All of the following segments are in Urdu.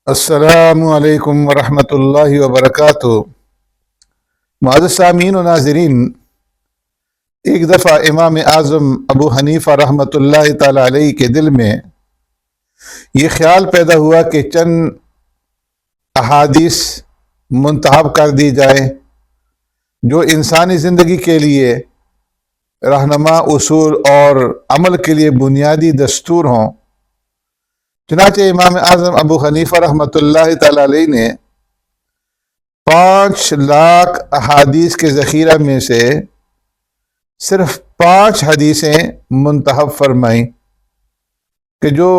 السلام علیکم ورحمۃ اللہ وبرکاتہ۔ معزز سامعین و ناظرین، ایک دفعہ امام اعظم ابو حنیفہ رحمۃ اللہ تعالی علیہ کے دل میں یہ خیال پیدا ہوا کہ چند احادیث منتخب کر دی جائے جو انسانی زندگی کے لیے رہنما اصول اور عمل کے لیے بنیادی دستور ہوں۔ چنانچہ امام اعظم ابو حنیفہ رحمۃ اللہ تعالی علیہ نے 5 لاکھ احادیث کے ذخیرہ میں سے صرف 5 حدیثیں منتخب فرمائیں کہ جو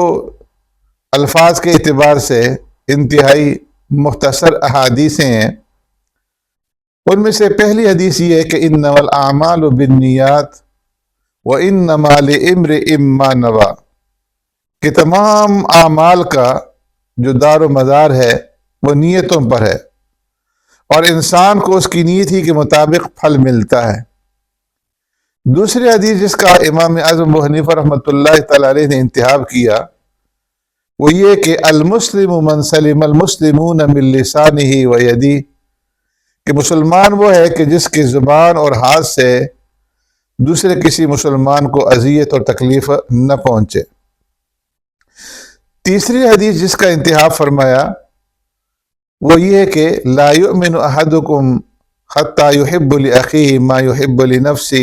الفاظ کے اعتبار سے انتہائی مختصر احادیثیں ہیں۔ ان میں سے پہلی حدیث یہ ہے کہ انما الاعمال بالنیات وانما لامرئ ما نوی، کہ تمام اعمال کا جو دار و مدار ہے وہ نیتوں پر ہے اور انسان کو اس کی نیت ہی کے مطابق پھل ملتا ہے۔ دوسری حدیث جس کا امام اعظم ابو حنیفہ رحمۃ اللہ تعالی علیہ نے انتخاب کیا وہ یہ کہ المسلم من سلم المسلمون من لسانہ و یدہ، کہ مسلمان وہ ہے کہ جس کی زبان اور ہاتھ سے دوسرے کسی مسلمان کو اذیت اور تکلیف نہ پہنچے۔ تیسری حدیث جس کا انتخاب فرمایا وہ یہ ہے کہ لا یؤمن احدکم حتی یحب لاخیہ ما یحب لنفسہ،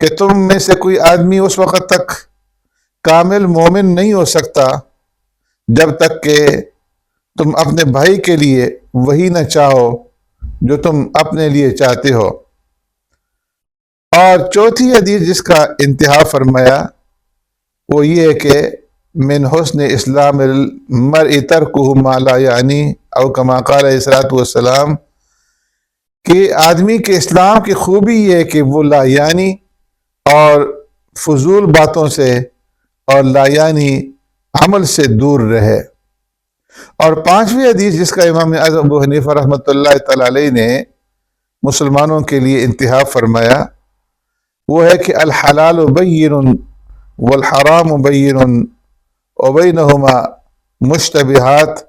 کہ تم میں سے کوئی آدمی اس وقت تک کامل مومن نہیں ہو سکتا جب تک کہ تم اپنے بھائی کے لیے وہی نہ چاہو جو تم اپنے لیے چاہتے ہو۔ اور چوتھی حدیث جس کا انتخاب فرمایا وہ یہ ہے کہ من حسن اسلام المرء ترکہ ما لا یعنی، او کما قال علیہ الصلوۃ والسلام، کہ آدمی کے اسلام کی خوبی یہ ہے کہ وہ لا یعنی اور فضول باتوں سے اور لا یعنی عمل سے دور رہے۔ اور 5ویں حدیث جس کا امام اعظم ابو حنیفہ رحمۃ اللہ تعالی علیہ نے مسلمانوں کے لیے انتخاب فرمایا وہ ہے کہ الحلال بین والحرام بین وبینہما مشتبہات،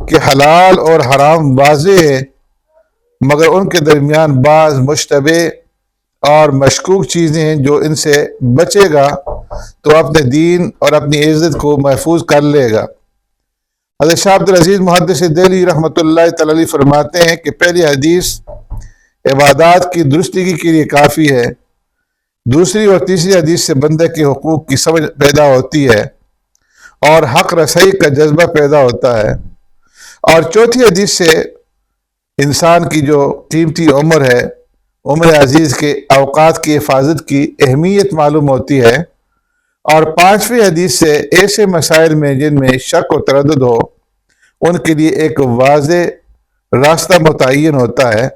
کہ حلال اور حرام واضح ہے مگر ان کے درمیان بعض مشتبہ اور مشکوک چیزیں ہیں، جو ان سے بچے گا تو اپنے دین اور اپنی عزت کو محفوظ کر لے گا۔ حضرت شاہ عبد العزیز محدث دہلوی رحمۃ اللہ تعالی علیہ فرماتے ہیں کہ پہلی حدیث عبادات کی درستگی کے لیے کافی ہے، دوسری اور تیسری حدیث سے بندے کے حقوق کی سمجھ پیدا ہوتی ہے اور حق رسائی کا جذبہ پیدا ہوتا ہے، اور چوتھی حدیث سے انسان کی جو قیمتی عمر ہے، عمر عزیز کے اوقات کی حفاظت کی اہمیت معلوم ہوتی ہے، اور 5ویں حدیث سے ایسے مسائل میں جن میں شک و تردد ہو ان کے لیے ایک واضح راستہ متعین ہوتا ہے۔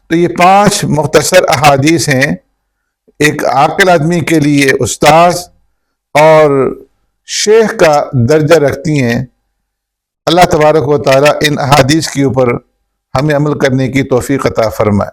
تو یہ 5 مختصر احادیث ہیں، ایک عاقل آدمی کے لیے استاذ اور شیخ کا درجہ رکھتی ہیں۔ اللہ تبارک و تعالی ان احادیث کے اوپر ہمیں عمل کرنے کی توفیق عطا فرمائے۔